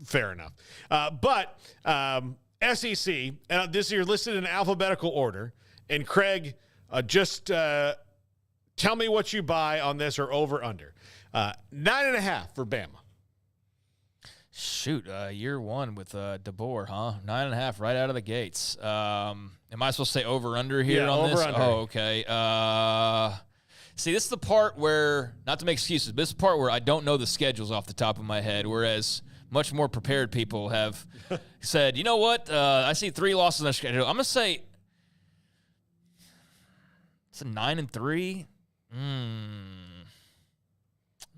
fair enough. But SEC, and this you're listed in alphabetical order. And Craig, just tell me what you buy on this or over under. 9.5 for Bama. Shoot, year one with DeBoer, huh? 9.5 right out of the gates. Am I supposed to say over under here on over this? under. Oh, okay. See, this is the part where, not to make excuses, but this is the part where I don't know the schedules off the top of my head, whereas much more prepared people have said, you know what? I see 3 losses on their schedule. I'm going to say it's a 9-3.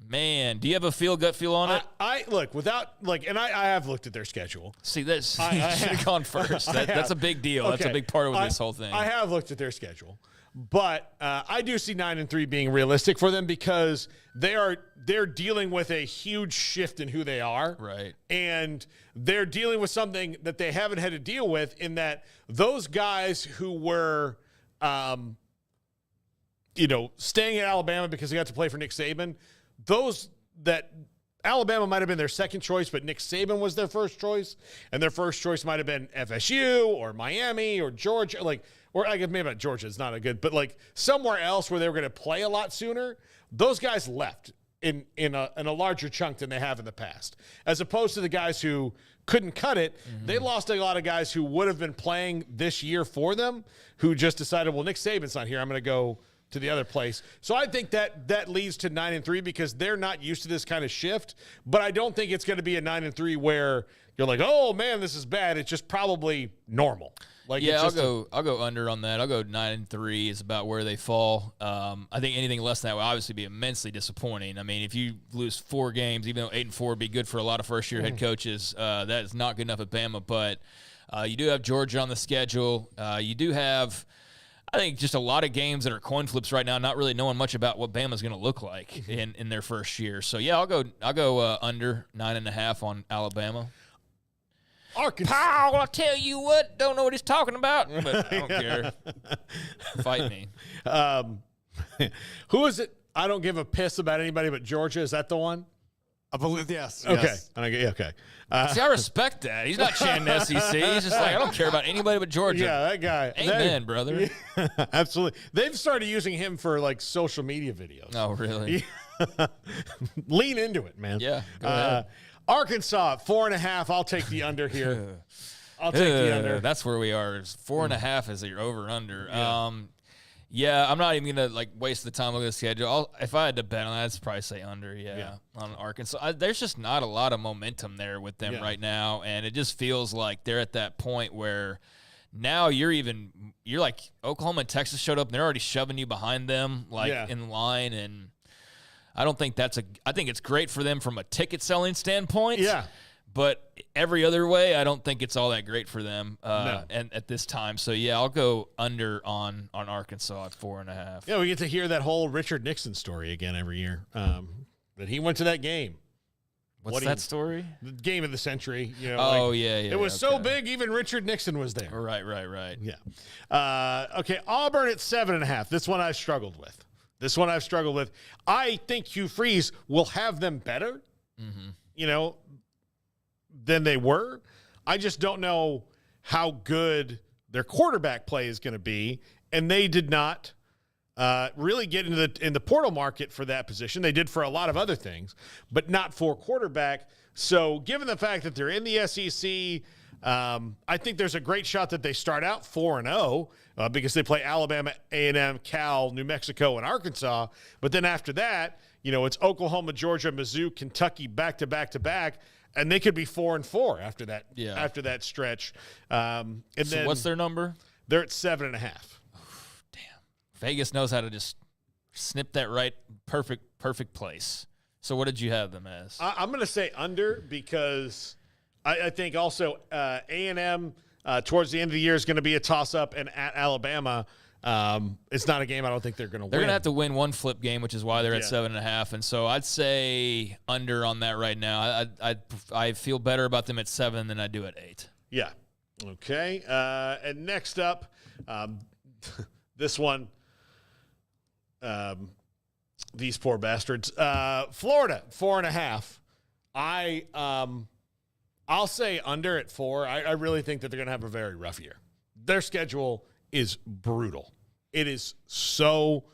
Man, do you have a gut feel on it? I look without and I have looked at their schedule. See, that's you should have gone first. That's a big deal. Okay. That's a big part of this whole thing. I have looked at their schedule, but I do see 9-3 being realistic for them because they're dealing with a huge shift in who they are, right? And they're dealing with something that they haven't had to deal with in that those guys who were, staying at Alabama because they got to play for Nick Saban. Those that Alabama might have been their second choice, but Nick Saban was their first choice, and their first choice might have been FSU or Miami or Georgia, or I guess maybe not Georgia is not a good, but somewhere else where they were going to play a lot sooner. Those guys left in a larger chunk than they have in the past, as opposed to the guys who couldn't cut it. Mm-hmm. They lost a lot of guys who would have been playing this year for them, who just decided, well, Nick Saban's not here, I'm going to go to the other place. So I think that leads to 9-3 because they're not used to this kind of shift. But I don't think it's going to be a 9-3 where you're like, oh man, this is bad. It's just probably normal. I'll go under on that. I'll go 9-3 is about where they fall. I think anything less than that would obviously be immensely disappointing. I mean, if you lose 4 games, even though 8-4 would be good for a lot of first-year head coaches, that is not good enough at Bama. But you do have Georgia on the schedule. You do have, I think, just a lot of games that are coin flips right now, not really knowing much about what Bama's going to look like in their first year. So yeah, I'll go under 9.5 on Alabama. Arkansas. Paul, I tell you what, don't know what he's talking about, but I don't care. Fight me. Who is it? I don't give a piss about anybody but Georgia. Is that the one? I believe, yes. Okay. Yes. Okay. See, I respect that. He's not chanting SEC. He's just like, I don't care about anybody but Georgia. Yeah, that guy. Amen, brother. Yeah, absolutely. They've started using him for social media videos. Oh, really? Lean into it, man. Yeah. Go ahead. Arkansas, 4.5. I'll take the under here. I'll take the under. That's where we are. 4.5 is your over-under. Yeah. I'm not even going to waste the time looking at the schedule. If I had to bet on that, I'd probably say under, on Arkansas. There's just not a lot of momentum there with them right now, and it just feels like they're at that point where now you're like Oklahoma and Texas showed up, and they're already shoving you behind them in line, and I don't think I think it's great for them from a ticket selling standpoint. Yeah. But every other way, I don't think it's all that great for them No. and at this time. So, yeah, I'll go under on Arkansas at 4.5. Yeah, we get to hear that whole Richard Nixon story again every year. That he went to that game. What's that story? The game of the century. Yeah. It was so big, even Richard Nixon was there. Right. Yeah. Okay, Auburn at 7.5. This one I've struggled with. I think Hugh Freeze will have them better, than they were. I just don't know how good their quarterback play is going to be, and they did not really get in the portal market for that position. They did for a lot of other things, but not for quarterback. So given the fact that they're in the SEC, I think there's a great shot that they start out 4-0 because they play Alabama, A&M, Cal, New Mexico, and Arkansas. But then after that, it's Oklahoma, Georgia, Mizzou, Kentucky back-to-back, and they could be 4-4 after that. Yeah. After that stretch. And so then what's their number? They're at 7.5. Damn. Vegas knows how to just snip that right perfect place. So what did you have them as? I'm going to say under because I think also A&M towards the end of the year is going to be a toss-up, and at Alabama, it's not a game I don't think they're going to win. They're going to have to win one flip game, which is why they're at 7.5. And so I'd say under on that right now. I feel better about them at 7 than I do at 8. Yeah. Okay. And next up, this one, these poor bastards. Florida, 4.5. I'll say under at 4. I really think that they're going to have a very rough year. Their schedule is brutal. It is so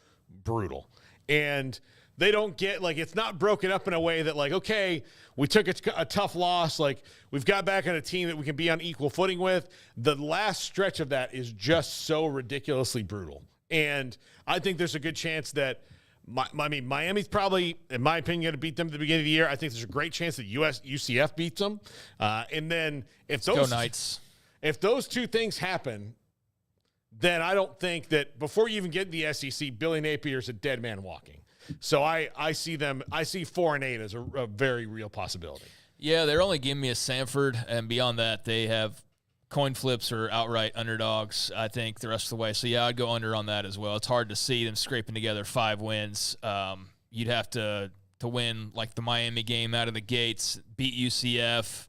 brutal. And they don't get, like, it's not broken up in a way that, like, okay, we took a tough loss. Like, we've got back on a team that we can be on equal footing with. The last stretch of that is just so ridiculously brutal. And I think there's a good chance that, Miami's probably, in my opinion, going to beat them at the beginning of the year. I think there's a great chance that UCF beats them. And then if those two things happen, then I don't think that before you even get the SEC, Billy Napier's a dead man walking. So I see 4-8 as a very real possibility. Yeah, they're only giving me a Sanford, and beyond that, they have coin flips or outright underdogs, I think, the rest of the way. So, yeah, I'd go under on that as well. It's hard to see them scraping together 5 wins. You'd have to win, like, the Miami game out of the gates, beat UCF,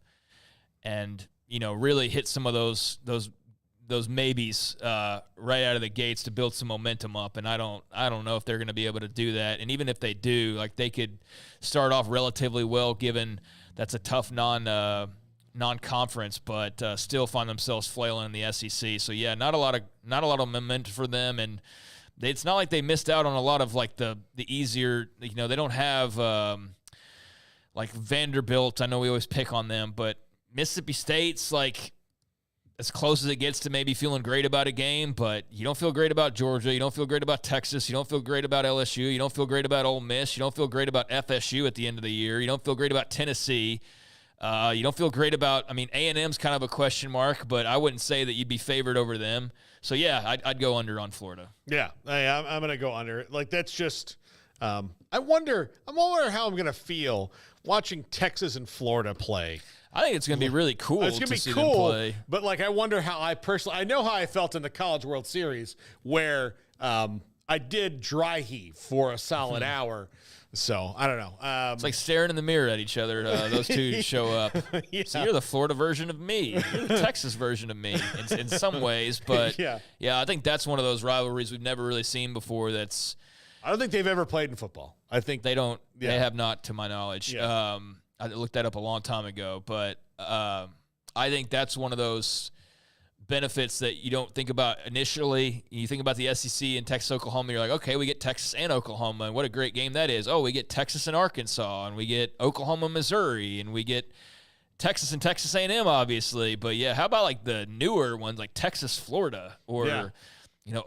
and, really hit some of those maybes right out of the gates to build some momentum up, and I don't know if they're going to be able to do that. And even if they do, like, they could start off relatively well, given that's a tough non-conference, but still find themselves flailing in the SEC. So yeah, not a lot of momentum for them, and it's not like they missed out on a lot of, like, the easier. They don't have like Vanderbilt. I know we always pick on them, but Mississippi State's like as close as it gets to maybe feeling great about a game, but you don't feel great about Georgia. You don't feel great about Texas. You don't feel great about LSU. You don't feel great about Ole Miss. You don't feel great about FSU at the end of the year. You don't feel great about Tennessee. You don't feel great about, A&M's kind of a question mark, but I wouldn't say that you'd be favored over them. So, yeah, I'd go under on Florida. Yeah, I'm going to go under. Like, that's just I wonder how I'm going to feel watching Texas and Florida play. I think it's going to be really cool. It's going to be cool, play. But, like, I wonder how I know how I felt in the College World Series where I did dry heave for a solid hour. So, I don't know. It's like staring in the mirror at each other. Those two show up. Yeah. So you're the Florida version of me. You're the Texas version of me in some ways. But, yeah, I think that's one of those rivalries we've never really seen before. I don't think they've ever played in football. I think they don't. Yeah. They have not, to my knowledge. Yeah. I looked that up a long time ago. But I think that's one of those benefits that you don't think about initially. You think about the SEC and Texas, Oklahoma. You're like, okay, we get Texas and Oklahoma, and what a great game that is. Oh, we get Texas and Arkansas, and we get Oklahoma, Missouri, and we get Texas and Texas A&M, obviously. But yeah, how about like the newer ones, like Texas, Florida, or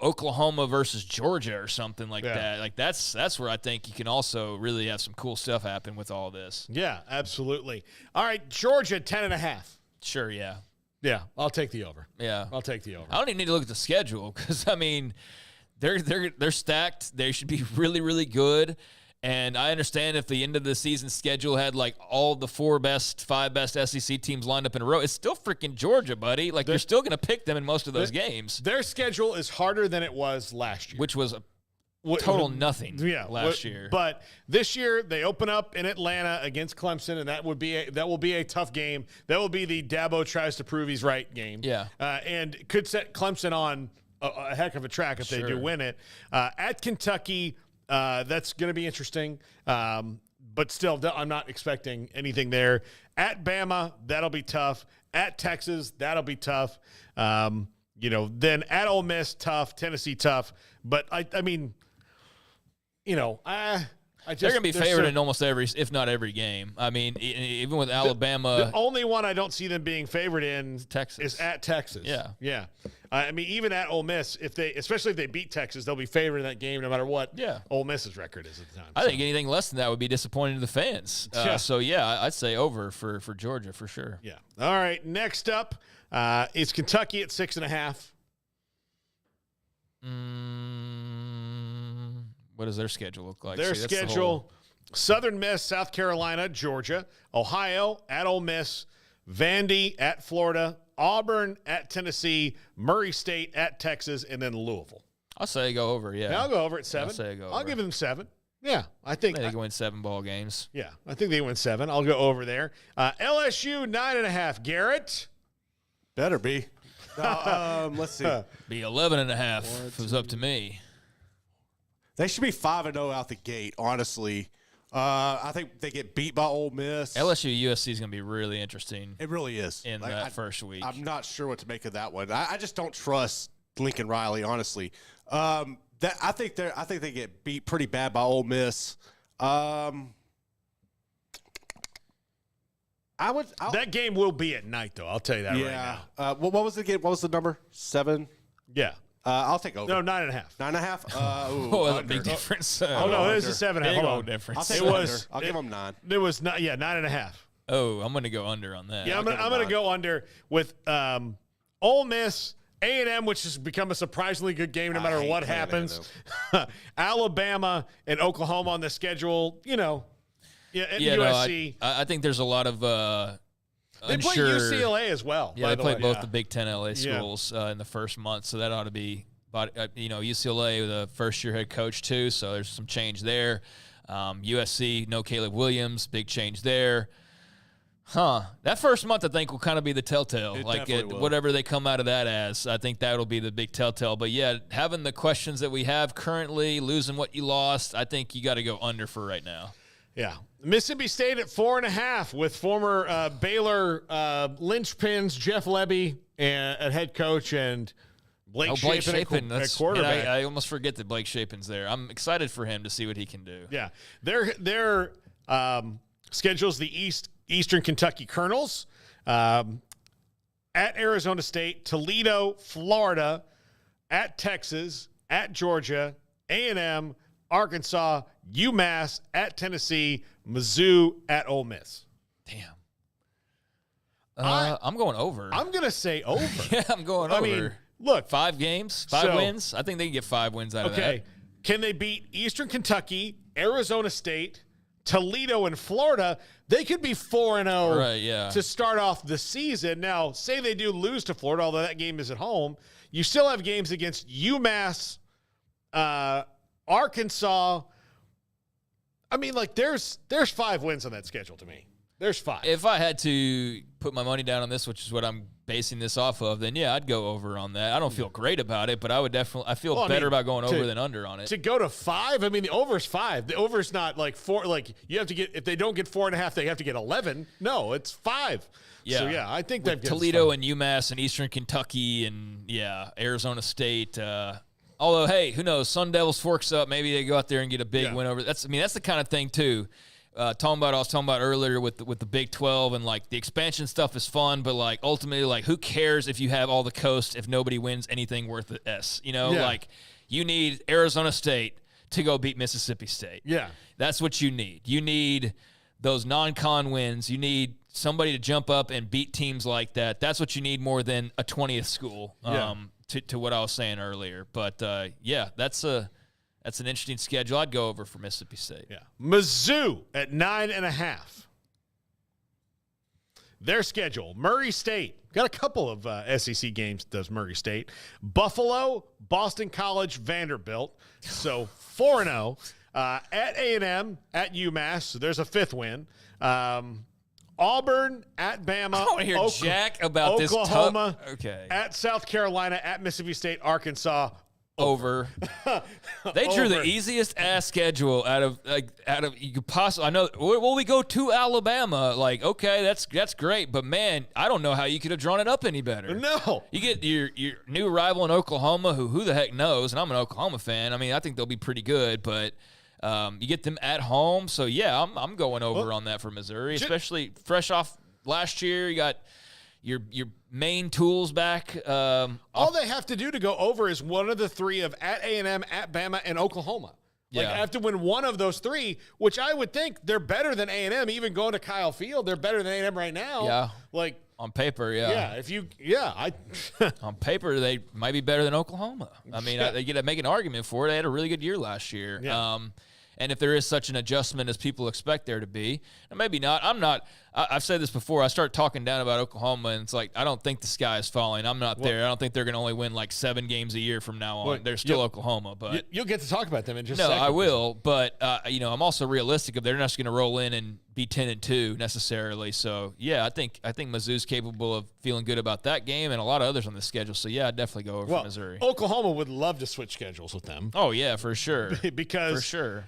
Oklahoma versus Georgia or something like that. Like that's where I think you can also really have some cool stuff happen with all this. Yeah, absolutely. All right, Georgia 10.5. Sure, yeah. Yeah, I'll take the over. Yeah, I'll take the over. I don't even need to look at the schedule because they're stacked. They should be really, really good. And I understand if the end of the season schedule had like all the 5 best SEC teams lined up in a row, it's still freaking Georgia, buddy. Like you're still going to pick them in most of those games. Their schedule is harder than it was last year, which was total nothing last year. But this year they open up in Atlanta against Clemson, and that will be a tough game. That will be the Dabo tries to prove he's right game. Yeah, and could set Clemson on a heck of a track if they do win it. At Kentucky, that's going to be interesting. But still, I'm not expecting anything there. At Bama, that'll be tough. At Texas, that'll be tough. Then at Ole Miss, tough. Tennessee, tough. But I mean. They're going to be favored in almost every, if not every game. I mean, even with Alabama. The only one I don't see them being favored in Texas is at Texas. Yeah. I mean, even at Ole Miss, especially if they beat Texas, they'll be favored in that game no matter what Ole Miss's record is at the time. I think anything less than that would be disappointing to the fans. So, I'd say over for Georgia for sure. Yeah. All right, next up is Kentucky at 6.5. What does their schedule look like? Their schedule, Southern Miss, South Carolina, Georgia, Ohio at Ole Miss, Vandy at Florida, Auburn at Tennessee, Murray State at Texas, and then Louisville. I'll say go over, yeah. I'll go over at 7. I'll say go over. I'll give them 7. Yeah, I think they can win 7 ball games. Yeah, I think they win 7. I'll go over there. LSU 9.5. Garrett? Better be. Let's see. Be 11.5 if it was up to me. They should be 5-0 out the gate, honestly. I think they get beat by Ole Miss. LSU USC is going to be really interesting. It really is in that first week. I'm not sure what to make of that one. I just don't trust Lincoln Riley, honestly. I think they get beat pretty bad by Ole Miss. That game will be at night, though. I'll tell you that right now. What was the game? What was the number? 7? Yeah. I'll take over. No, 9.5. 9.5? Oh, a big difference. Oh, no, it is a 7.5. Big Hold old on. difference. I'll give them 9. It was not. Yeah, 9.5. Oh, I'm going to go under on that. Yeah, I'm going to go under with Ole Miss, A&M, which has become a surprisingly good game no matter what happens. Alabama and Oklahoma on the schedule. You know, USC. No, I think there's a lot of. They play UCLA as well. Yeah, they play both the Big Ten LA schools in the first month, so that ought to be. But UCLA, the first-year head coach too, so there's some change there. USC, no Caleb Williams, big change there. That first month, I think, will kind of be the telltale. Whatever they come out of that as, I think that'll be the big telltale. But, yeah, having the questions that we have currently, losing what you lost, I think you got to go under for right now. Yeah. Mississippi State at 4.5 with former Baylor linchpins Jeff Lebby at head coach and Blake Shapen at quarterback. I almost forget that Blake Shapen's there. I'm excited for him to see what he can do. Yeah. Their schedule's the Eastern Kentucky Colonels, at Arizona State, Toledo, Florida, at Texas, at Georgia, A&M, Arkansas, UMass, at Tennessee, Mizzou, at Ole Miss. Damn. I'm going over. I'm going to say over. Yeah, I'm going over. I mean, look. 5 games, 5 wins. I think they can get 5 wins out of that. Okay. Can they beat Eastern Kentucky, Arizona State, Toledo, and Florida? They could be 4-0 to start off the season. Now, say they do lose to Florida, although that game is at home. You still have games against UMass, Arkansas. I mean, like, there's 5 wins on that schedule to me. There's 5. If I had to put my money down on this, which is what I'm basing this off of, then yeah, I'd go over on that. I don't feel great about it, but I feel better about going over than under on it. To go to 5, I mean, the over's 5. The over's not like 4. Like, you have to get, if they don't get 4.5, they have to get 11. No, it's 5. Yeah. So yeah, I think they've Toledo and UMass and Eastern Kentucky and Arizona State. Although, hey, who knows? Sun Devils forks up. Maybe they go out there and get a big win over. That's the kind of thing too. I was talking about earlier with the Big 12 and like the expansion stuff is fun, but like ultimately, like who cares if you have all the coast if nobody wins anything worth the S? Like you need Arizona State to go beat Mississippi State. Yeah, that's what you need. You need those non-con wins. You need somebody to jump up and beat teams like that. That's what you need more than a 20th school. To what I was saying earlier, but that's an interesting schedule. I'd go over for Mississippi State. Yeah, Mizzou at 9.5. Their schedule: Murray State got a couple of SEC games. Does Murray State, Buffalo, Boston College, Vanderbilt. So 4-0 at A&M, at UMass. So there's a 5th win. Auburn, at Bama. I don't hear Jack about Oklahoma, this. Okay. At South Carolina, at Mississippi State, Arkansas. Over. They drew the easiest ass schedule out of you could possibly. I know. Well, we go to Alabama. Like, okay, that's great, but man, I don't know how you could have drawn it up any better. No. You get your new rival in Oklahoma, who the heck knows? And I'm an Oklahoma fan. I mean, I think they'll be pretty good, but. You get them at home, so yeah, I'm going over on that for Missouri, especially fresh off last year. You got your main tools back. All they have to do to go over is one of the 3 of at A&M, at Bama, and Oklahoma. Like, I have to win one of those 3, which I would think they're better than A&M. Even going to Kyle Field, they're better than A&M right now. Yeah, like on paper, yeah. On paper, they might be better than Oklahoma. I mean, they get to make an argument for it. They had a really good year last year. Yeah. And if there is such an adjustment as people expect there to be, and maybe not, I've said this before, I start talking down about Oklahoma, and it's like, I don't think the sky is falling. I'm not there. I don't think they're going to only win like 7 games a year from now on. They're still Oklahoma. But you'll get to talk about them in just a second. No, I will. But, I'm also realistic if they're not just going to roll in and be 10-2 necessarily. So yeah, I think Mizzou's capable of feeling good about that game and a lot of others on the schedule. So yeah, I'd definitely go over for Missouri. Oklahoma would love to switch schedules with them. Oh yeah, for sure. Because for sure.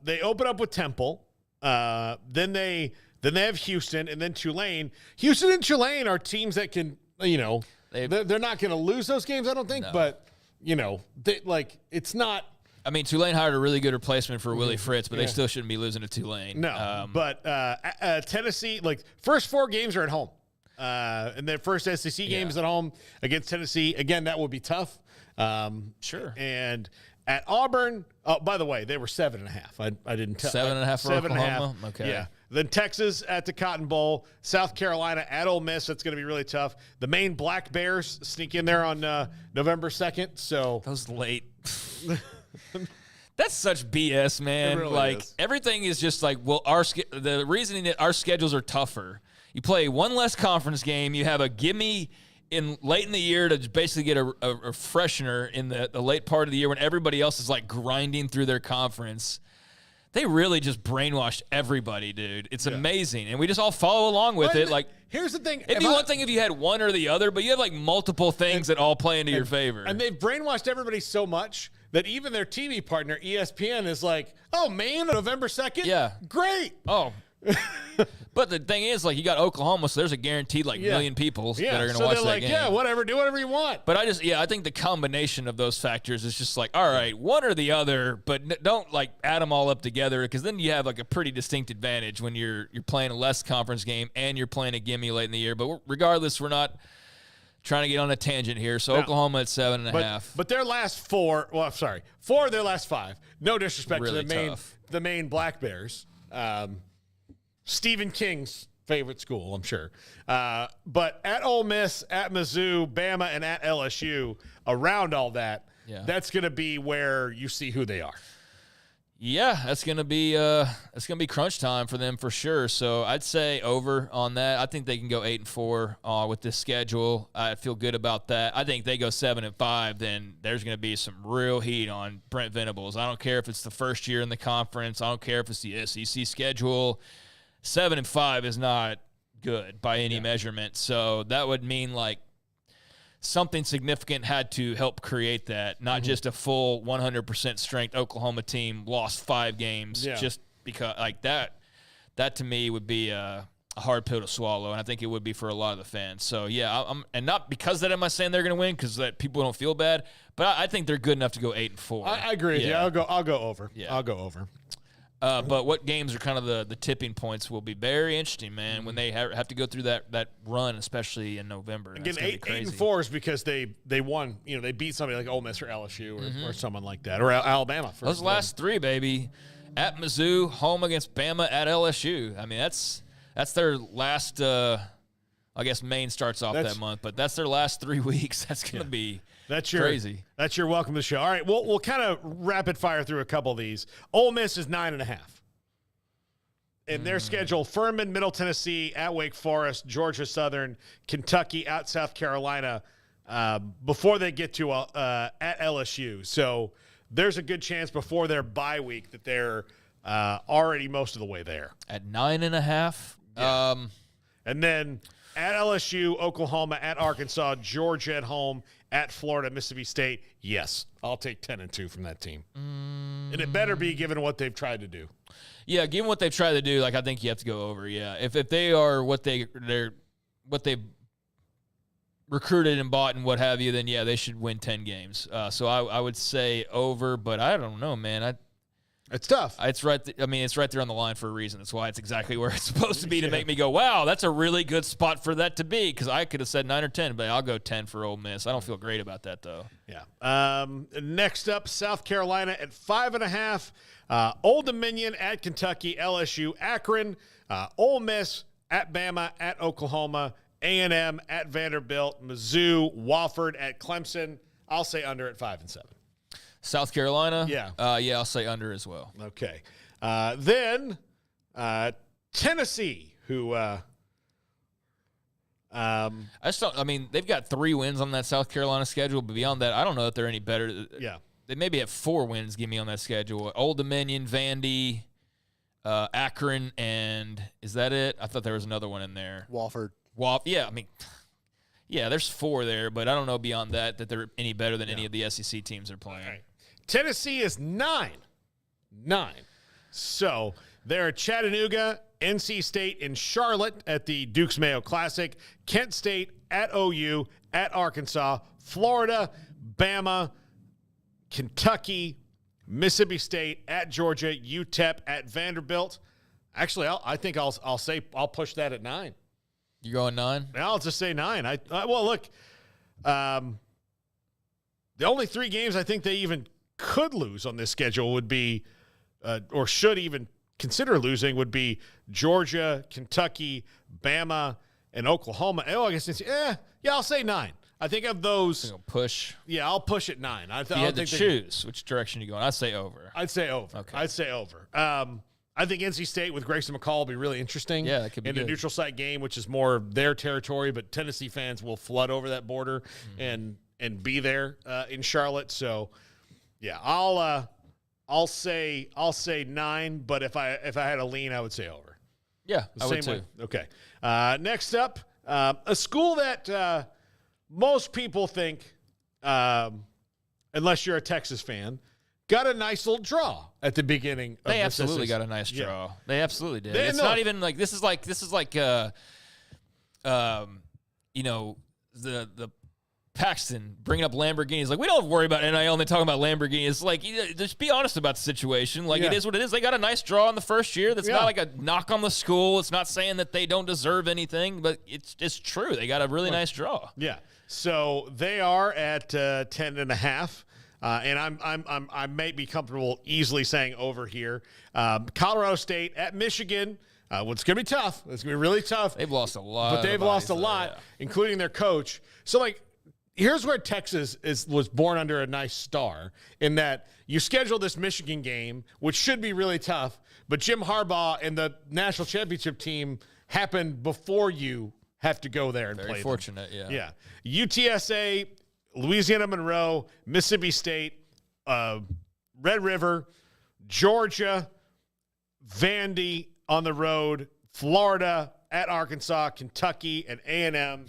They open up with Temple, then they have Houston, and then Tulane. Houston and Tulane are teams that can, they're not going to lose those games, I don't think, but it's not. I mean, Tulane hired a really good replacement for Willie Fritz, but they still shouldn't be losing to Tulane. No, but Tennessee, first 4 games are at home. And their first SEC game is at home against Tennessee. Again, that would be tough. Sure. And at Auburn, oh, by the way, they were 7.5. I didn't tell. 7.5 for Oklahoma? Okay. Yeah. Then Texas at the Cotton Bowl, South Carolina at Ole Miss. That's going to be really tough. The Maine Black Bears sneak in there on November 2nd. So that was late. That's such BS, man. It really is. Everything is just the reasoning that our schedules are tougher. You play one less conference game. You have a gimme late in the year to basically get a freshener in the late part of the year when everybody else is grinding through their conference. They really just brainwashed everybody, dude. It's amazing. And we just all follow along with it. Here's the thing. It'd be one thing if you had one or the other, but you have multiple things that all play into your favor. And they've brainwashed everybody so much that even their TV partner, ESPN, is oh, man, November 2nd? Yeah. Great. Oh. But the thing is, you got Oklahoma, so there's a guaranteed million people that are going to watch that game. Yeah, whatever, do whatever you want. But I think the combination of those factors is just all right, one or the other, but don't add them all up together, because then you have a pretty distinct advantage when you're playing a less conference game and you're playing a gimme late in the year. But regardless, we're not trying to get on a tangent here. So Oklahoma at 7.5. But their last 4 of their last 5. No disrespect really to the Maine Black Bears. Stephen King's favorite school, I'm sure. But at Ole Miss, at Mizzou, Bama, and at LSU, around all that, that's going to be where you see who they are. Yeah, that's gonna be crunch time for them for sure. So I'd say over on that. I think they can go 8-4 with this schedule. I feel good about that. I think they go 7-5. Then there's gonna be some real heat on Brent Venables. I don't care if it's the first year in the conference. I don't care if it's the SEC schedule. 7-5 is not good by any measurement. So that would mean something significant had to help create that, not just a full 100% strength Oklahoma team lost 5 games just because that to me would be a hard pill to swallow, and I think it would be for a lot of the fans. So and not because that am I saying they're going to win, because that people don't feel bad, but I think they're good enough to go 8-4. I agree with you. I'll go over. Yeah. I'll go over. But what games are kind of the tipping points will be very interesting, man, when they have to go through that run, especially in November. Again, 8-4 is because they won. They beat somebody like Ole Miss or LSU or someone like that, or Alabama. Those last 3, baby, at Mizzou, home against Bama, at LSU. I mean, that's their last. I guess Maine starts off that month, but that's their last 3 weeks. That's gonna be. Crazy. That's your welcome to the show. All right, we'll kind of rapid fire through a couple of these. Ole Miss is 9.5. In their schedule, Furman, Middle Tennessee, at Wake Forest, Georgia Southern, Kentucky, at South Carolina, before they get to at LSU. So there's a good chance before their bye week that they're already most of the way there. At 9.5? Yeah. And then at LSU, Oklahoma, at Arkansas, Georgia at home, at Florida, Mississippi State. Yes, I'll take 10-2 from that team. And it better be given what they've tried to do. Yeah, given what they've tried to do, I think you have to go over. Yeah, if they are what they've recruited and bought and what have you, then they should win 10 games. So I would say over, but I don't know, man. It's tough. It's right. It's right there on the line for a reason. That's why it's exactly where it's supposed to be to make me go, wow, that's a really good spot for that to be. Because I could have said 9 or 10, but I'll go 10 for Ole Miss. I don't feel great about that though. Yeah. Next up, South Carolina at 5.5. Old Dominion at Kentucky, LSU, Akron, Ole Miss at Bama, at Oklahoma, A&M at Vanderbilt, Mizzou, Wofford at Clemson. I'll say under at 5 and 7. South Carolina? Yeah. I'll say under as well. Okay. Then Tennessee, who I just don't. They've got 3 wins on that South Carolina schedule, but beyond that, I don't know if they're any better. Yeah. They maybe have 4 wins, give me on that schedule. Old Dominion, Vandy, Akron, and is that it? I thought there was another one in there. Wofford. Yeah, I mean, yeah, there's 4 there, but I don't know beyond that they're any better than any of the SEC teams are playing. Right. Tennessee is 9. So they're at Chattanooga, NC State, and Charlotte at the Dukes Mayo Classic, Kent State at OU, at Arkansas, Florida, Bama, Kentucky, Mississippi State, at Georgia, UTEP, at Vanderbilt. Actually, I think I'll say I'll push that at 9. You going 9? I'll just say 9. Well, look, the only 3 games I think they even could lose on this schedule would be, or should even consider losing, would be Georgia, Kentucky, Bama, and Oklahoma. Oh, I guess I'll say 9. I think of those. Push. Yeah, I'll push at 9. You had to choose which direction you going. I'd say over. I'd say over. Okay. I'd say over. I think NC State with Grayson McCall will be really interesting. Yeah, that could be in good. a neutral site game, which is more their territory, but Tennessee fans will flood over that border and be there in Charlotte. So, yeah, I'll say 9. But if I had a lean, I would say over. Yeah, I would too. Way. Okay. Next up, a school that most people think, unless you're a Texas fan, got a nice little draw at the beginning of They the absolutely season. got a nice draw. Yeah. They absolutely did. They- It's no. not even like this is like the Paxton bringing up Lamborghinis. Like, we don't worry about NIL and they talking about Lamborghinis. It's like, just be honest about the situation. Like, Yeah. it is what it is. They got a nice draw in the first year. That's Yeah. not like a knock on the school. It's not saying that they don't deserve anything, but it's true. They got a really nice draw. Yeah. So they are at 10.5. And I may be comfortable easily saying over here. Colorado State at Michigan. It's going to be tough. It's going to be really tough. They've lost a lot. But they've lost a lot, including their coach. So, like, here's where Texas was born under a nice star in that you schedule this Michigan game, which should be really tough, but Jim Harbaugh and the national championship team happened before you have to go there and play Very fortunate, them. yeah. Yeah. UTSA, Louisiana Monroe, Mississippi State, Red River, Georgia, Vandy on the road, Florida at Arkansas, Kentucky, and A&M.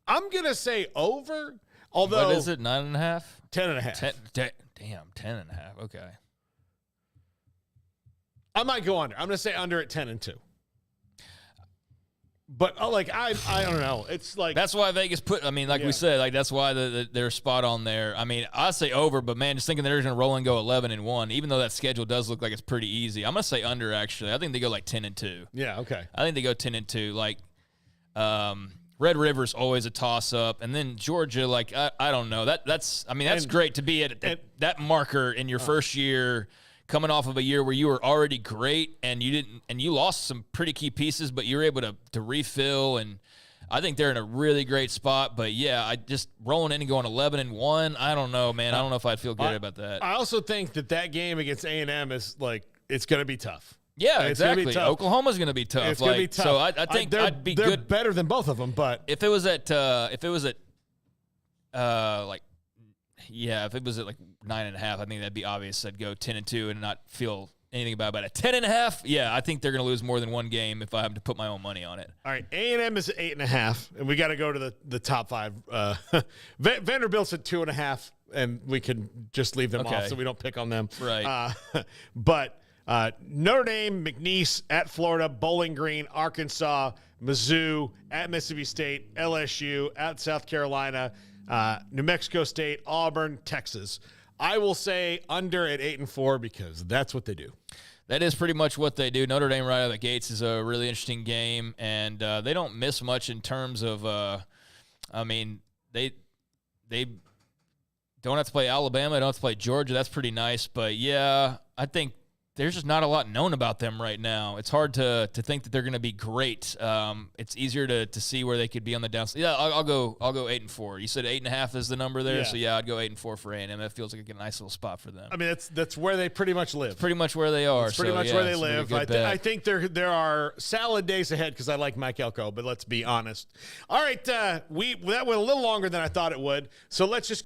I'm going to say over, although. What is it, 9.5? 10.5. Damn, 10.5. Okay. I might go under. I'm going to say under at 10-2. But I don't know. It's like That's why Vegas put. I mean, like Yeah. we said, like that's why they're spot on there. I mean, I say over, but man, just thinking they're going to roll and go 11-1, even though that schedule does look like it's pretty easy. I'm going to say under. Actually, I think they go like 10-2. Yeah. Okay. I think they go 10-2. Like, Red River's always a toss up, and then Georgia. Like, I don't know. That's great to be at that marker in your first year. Coming off of a year where you were already great and you lost some pretty key pieces, but you were able to refill, and I think they're in a really great spot. But yeah, I just rolling in and going 11-1. I don't know, man. I don't know if I'd feel good about that. I also think that game against A&M is it's going to be tough. Yeah, It's gonna be exactly. tough. Oklahoma's going to be tough. It's going to be tough. So I think they're I'd be they're good better than both of them, but if it was at if it was at like 9.5, I think that'd be obvious. I'd go 10-2 and not feel anything about it. But at 10.5, yeah, I think they're going to lose more than one game if I have to put my own money on it. all right, A&M is at 8.5, and we got to go to the top 5. Vanderbilt's at 2.5, and we can just leave them Okay. off so we don't pick on them. Right. But Notre Dame, McNeese at Florida, Bowling Green, Arkansas, Mizzou at Mississippi State, LSU at South Carolina, New Mexico State, Auburn, Texas. I will say under at 8-4 because that's what they do. That is pretty much what they do. Notre Dame right out of the gates is a really interesting game, and they don't miss much in terms of they don't have to play Alabama, they don't have to play Georgia. That's pretty nice. But, yeah, I think there's just not a lot known about them right now. It's hard to think that they're going to be great. It's easier to see where they could be on the downside. Yeah, I'll go 8-4. You said 8.5 is the number there, Yeah. so yeah, I'd go 8-4 for A&M. It feels like a nice little spot for them. I mean, that's where they pretty much live. Pretty much where they are. It's pretty so, much yeah, where they it's gonna be a live. good bet. I think there are salad days ahead because I like Mike Elko, but let's be honest. All right, that went a little longer than I thought it would, so let's just